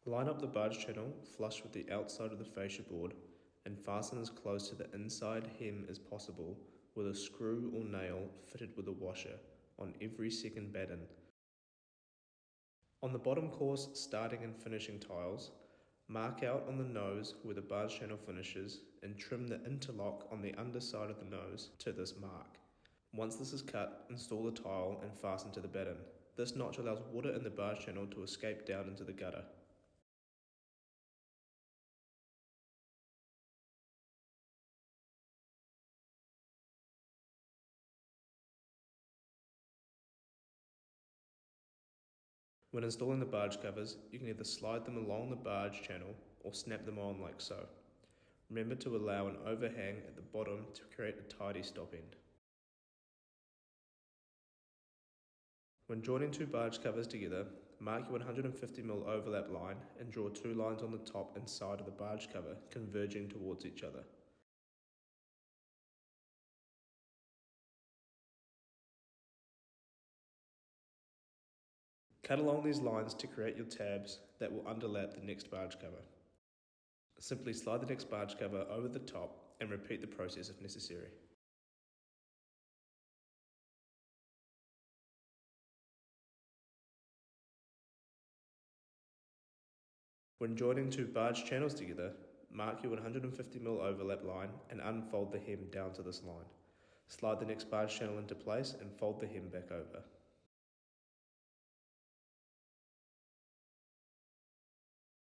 Line up the barge channel flush with the outside of the fascia board and fasten as close to the inside hem as possible with a screw or nail fitted with a washer on every second batten. On the bottom course starting and finishing tiles, mark out on the nose where the barge channel finishes and trim the interlock on the underside of the nose to this mark. Once this is cut, install the tile and fasten to the batten. This notch allows water in the barge channel to escape down into the gutter. When installing the barge covers, you can either slide them along the barge channel or snap them on like so. Remember to allow an overhang at the bottom to create a tidy stop end. When joining two barge covers together, mark your 150mm overlap line and draw two lines on the top and side of the barge cover converging towards each other. Cut along these lines to create your tabs that will underlap the next barge cover. Simply slide the next barge cover over the top and repeat the process if necessary. When joining two barge channels together, mark your 150mm overlap line and unfold the hem down to this line. Slide the next barge channel into place and fold the hem back over.